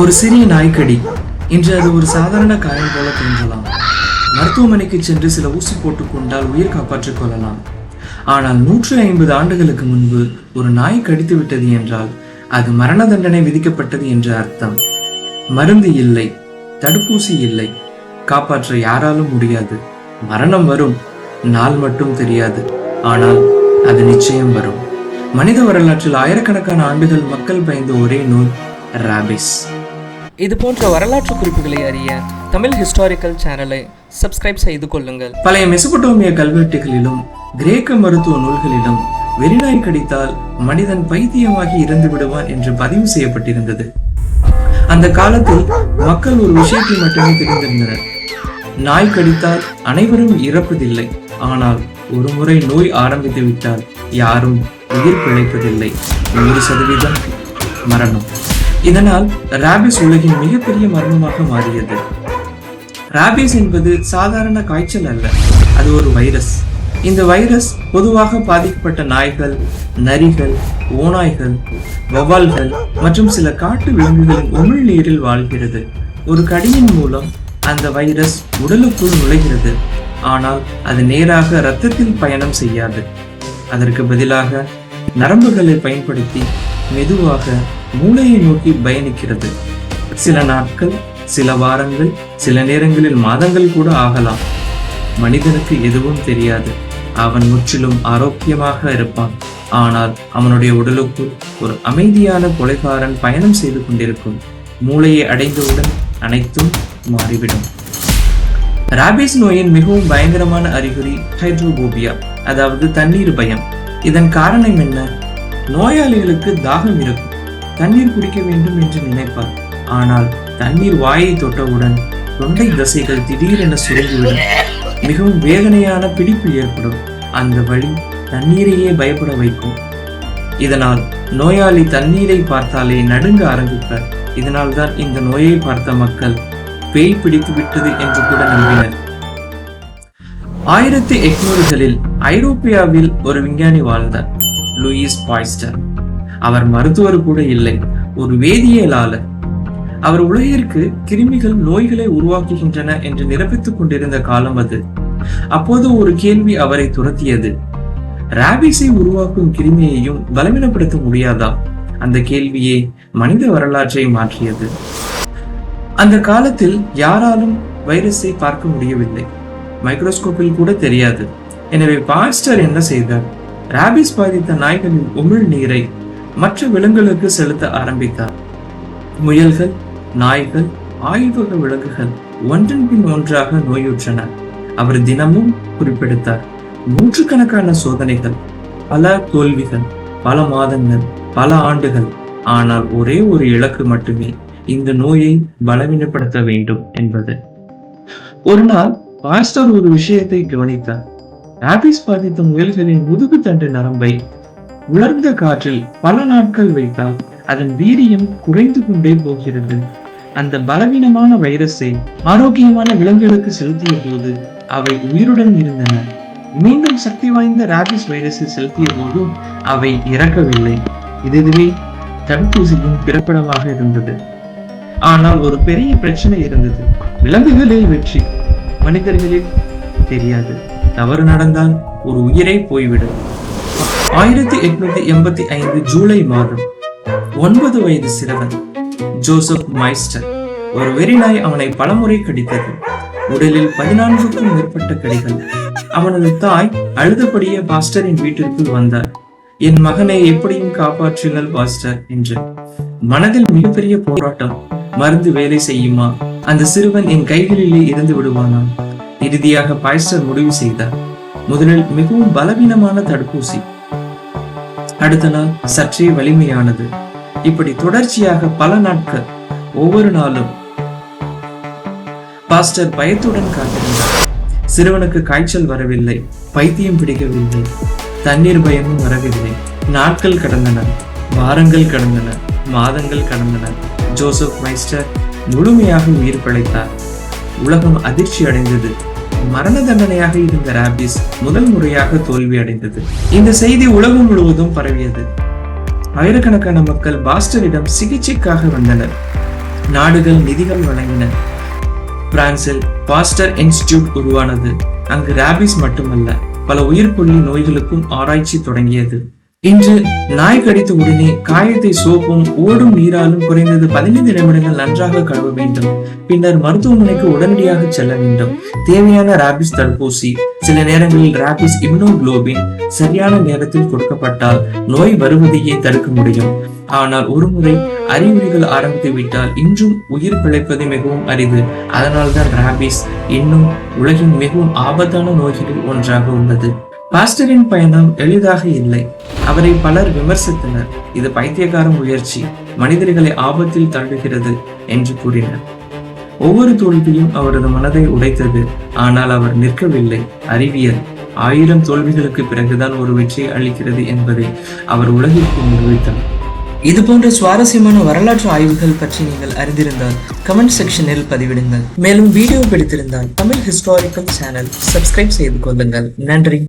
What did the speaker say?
ஒரு சிறிய நாய்க்கடி. இன்று அது ஒரு சாதாரண காயம் போல தோன்றலாம். மருத்துவமனைக்கு சென்று சில ஊசி போட்டுக் கொண்டால் உயிர் காப்பாற்றிக் கொள்ளலாம். ஆனால் 150 ஆண்டுகளுக்கு முன்பு ஒரு நாய் கடித்து விட்டது என்றால் அது மரண தண்டனை விதிக்கப்பட்டது என்று அர்த்தம். மருந்து இல்லை, தடுப்பூசி இல்லை, காப்பாற்ற யாராலும் முடியாது. மரணம் வரும், நாள் மட்டும் தெரியாது, ஆனால் அது நிச்சயம் வரும். மனித வரலாற்றில் ஆயிரக்கணக்கான ஆண்டுகள் மக்கள் பயந்த ஒரே நோய் ராபிஸ். இது போன்ற வரலாற்று குறிப்புகளை அறிய தமிழ் ஹிஸ்டாரிக்கல் சேனலை சப்ஸ்கிரைப் செய்து கொள்ளுங்கள். பழைய மெசபடோமிய கல்வெட்டுகளிலும் கிரேக்க மருத்துவ நூல்களிலும் வெறிநாய் கடித்தால் மனிதன் பைத்தியமாகி இறந்து விடுவான் என்று பதிவு செய்யப்பட்டிருந்தது. அந்த காலத்தில் மக்கள் ஒரு விஷயத்தை மட்டுமே தெரிந்திருந்தனர். நாய் கடித்தால் அனைவரும் இறப்பதில்லை, ஆனால் ஒரு முறை நோய் ஆரம்பித்து விட்டால் யாரும் உயிர் பிழைப்பதில்லை. 100% மரணம். இதனால் ராபிஸ் உலகின் மிகப்பெரிய மரணமாக மாறியது. ராபிஸ் என்பது சாதாரண காய்ச்சல் அல்ல, அது ஒரு வைரஸ். இந்த வைரஸ் பொதுவாக பாதிக்கப்பட்ட நாய்கள், நரிகள், ஓநாய்கள், வௌவால்கள் மற்றும் சில காட்டு விலங்குகளின் உமிழ்நீரில் வாழ்கிறது. ஒரு கடியின் மூலம் அந்த வைரஸ் உடலுக்குள் நுழைகிறது, ஆனால் அது நேராக இரத்தத்தில் பயணம் செய்யாது. அதற்கு பதிலாக நரம்புகளை பயன்படுத்தி மெதுவாக மூளையை நோக்கி பயணிக்கிறது. சில நாட்கள், சில வாரங்கள், சில நேரங்களில் மாதங்கள் கூட ஆகலாம். மனிதனுக்கு எதுவும் தெரியாது. அவன் முற்றிலும் ஆரோக்கியமாக இருப்பான், ஆனால் அவனுடைய உடலுக்குள் ஒரு அமைதியான கொலைகாரன் பயணம் செய்து கொண்டிருக்கும். மூளையை அடைந்தவுடன் அனைத்தும் மாறிவிடும். ராபிஸ் நோயின் மிகவும் பயங்கரமான அறிகுறி ஹைட்ரோபோபியா, அதாவது தண்ணீர் பயம். இதன் காரணம் என்ன? நோயாளிகளுக்கு தாகம் இருக்கும், தண்ணீர் குடிக்க வேண்டும் என்று நினைப்பார். ஆனால் தண்ணீர் வாயை தொட்டவுடன் தொண்டை தசைகள் திடீரென சுருங்கிவிடும். மிகவும் வேதனையான பிடிப்பு ஏற்படும். அந்த வழி தண்ணீரையே பயப்பட வைக்கும். இதனால் நோயாளி தண்ணீரை பார்த்தாலே நடுங்க ஆரம்பிப்பார். இதனால் தான் இந்த நோயை பார்த்த மக்கள் பேய் பிடித்து விட்டது என்று கூட நம்பினர். 1800களில் ஐரோப்பியாவில் ஒரு விஞ்ஞானி வாழ்ந்தார், லூயிஸ் பாஸ்டர். அவர் மருத்துவர் கூட இல்லை, ஒரு வேதியியலாளர். அவர் உலகிற்கு கிருமிகள் நோய்களை உருவாக்குகின்றன என்று நிரூபித்துக் கொண்டிருந்த காலம் அது. அப்போது ஒரு கேள்வி அவரை துரத்தியது. ராபிஸை உருவாக்கும் கிருமியையும் பலவீனப்படுத்த முடியாதா? அந்த கேள்வியே மனித வரலாற்றை மாற்றியது. அந்த காலத்தில் யாராலும் வைரஸை பார்க்க முடியவில்லை, மைக்ரோஸ்கோப்பில் கூட தெரியாது. எனவே பாஸ்டர் என்ன செய்தார்? ராபிஸ் பாதித்த நாய்களின் உமிழ் நீரை மற்ற விலங்குகளுக்கு செலுத்த ஆரம்பித்தார். முயல்கள், நாய்கள், ஆய்வக விலங்குகள் ஒன்றன் பின் ஒன்றாக நோயுற்றன. அவர் தினமும் குறிப்பெடுத்தார். 100கணக்கான சோதனைகள், பல தோல்விகள், பல மாதங்கள், பல ஆண்டுகள். ஆனால் ஒரே ஒரு இலக்கு மட்டுமே, இந்த நோயை பலவீனப்படுத்த வேண்டும் என்பது. ஒரு நாள் பாஸ்டர் ஒரு விஷயத்தை கவனித்தார். ராபிஸ் பாதித்த முயல்களின் முதுகு தண்டு நரம்பை உலர்ந்த காற்றில் பல நாட்கள் வைத்தால் அதன் வீரியம் குறைந்து கொண்டே போகிறது. அந்த பலவீனமான வைரஸை ஆரோக்கியமான விலங்குகளுக்கு செலுத்திய போது அவை உயிருடன் இருந்தன. மீண்டும் சக்தி வாய்ந்த ராபிஸ் வைரஸை செலுத்திய போதும் அவை இறக்கவில்லை. இதுவே தடுப்பூசியின் பிறப்பிடமாக இருந்தது. ஆனால் ஒரு பெரிய பிரச்சனை இருந்தது. விலங்குகளில் வெற்றி, மனிதர்களில் தெரியாது. தவறு நடந்தால் ஒரு உயிரை போய்விடும். 1885 ஜூலை மாதம் 9 வயது சிறுவன் ஜோசப் மைஸ்டர், ஒரு வெறிநாய் அவனை பலமுறை கடித்தது. உடலில் 14க்கும் மேற்பட்ட கடிகள். அவனது தாய் அழுதபடியே பாஸ்டரின் வீட்டிற்குள் வந்தார். என் மகனை எப்படியும் காப்பாற்றுங்கள் பாஸ்டர் என்று. மனதில் மிகப்பெரிய போராட்டம். மருந்து வேலை செய்யுமா? அந்த சிறுவன் என் கைகளிலே இருந்து விடுவானா? இறுதியாக பாஸ்டர் முடிவு செய்தார். முதலில் மிகவும் பலவீனமான தடுப்பூசி, அடுத்த நாள் சற்றே வலிமையானது. இப்படி தொடர்ச்சியாக பல நாட்கள். ஒவ்வொரு நாளும் பாஸ்டர் பயத்துடன் காத்திருந்தார். சிறுவனுக்கு காய்ச்சல் வரவில்லை, பைத்தியம் பிடிக்கவில்லை, தண்ணீர் பயமும் வரவில்லை. நாட்கள் கடந்தன, வாரங்கள் கடந்தன, மாதங்கள் கடந்தன. ஜோசப் மைஸ்டர் முழுமையாக உயிர் பிழைத்தார். உலகம் அதிர்ச்சி அடைந்தது. மரண தண்டனையாக இருந்த ராபிஸ் முதல் முறையாக தோல்வி அடைந்தது. இந்த செய்தி உலகம் முழுவதும் பரவியது. ஆயிரக்கணக்கான மக்கள் பாஸ்டரிடம் சிகிச்சைக்காக வந்தனர். நாடுகள் நிதிகள் வழங்கின. பிரான்சில் பாஸ்டர் இன்ஸ்டிடியூட் உருவானது. அங்கு ராபிஸ் மட்டுமல்ல, பல உயிர்கொல்லி நோய்களுக்கும் ஆராய்ச்சி தொடங்கியது. இன்று நாய் கடித்த உடனே காயத்தை சோப்பும் ஓடும் நீராலும் குறைந்தது 15 நிமிடங்கள் நன்றாக கழுவ வேண்டும். பின்னர் மருத்துவமனைக்கு உடனடியாக செல்ல வேண்டும். தேவையான ராபிஸ் தடுப்பூசி, சில நேரங்களில் ராபிஸ் இம்யூனோகுளோபின் சரியான நேரத்தில் கொடுக்கப்பட்டால் நோய் வருவதையே தடுக்க முடியும். ஆனால் ஒருமுறை அறிகுறிகள் ஆரம்பித்து விட்டால் இன்றும் உயிர் பிழைப்பது மிகவும் அரிது. அதனால்தான் ராபிஸ் இன்னும் உலகின் மிகவும் ஆபத்தான நோய்களில் ஒன்றாக உள்ளது. பாஸ்டரின் பயணம் எளிதாக இல்லை. அவரை பலர் விமர்சித்தனர். இது பைத்தியக்கார முயற்சி, மனிதர்களை ஆபத்தில் தள்ளுகிறது என்று கூறினர். ஒவ்வொரு தோல்வியும் அவரது மனதை உடைத்தது. ஆனால் அவர் நிற்கவில்லை. அறிவியல் 1000 தோல்விகளுக்கு பிறகுதான் ஒரு வெற்றியை அளிக்கிறது என்பதை அவர் உலகிற்கு நிரூபித்தார். இது போன்ற சுவாரஸ்யமான வரலாற்று ஆய்வுகள் பற்றி நீங்கள் அறிந்திருந்தால் கமெண்ட் செக்ஷனில் பதிவிடுங்கள். மேலும் வீடியோ பிடித்திருந்தால் தமிழ் ஹிஸ்டாரிக்கல் சேனல் சப்ஸ்கிரைப் செய்து கொள்ளுங்கள். நன்றி.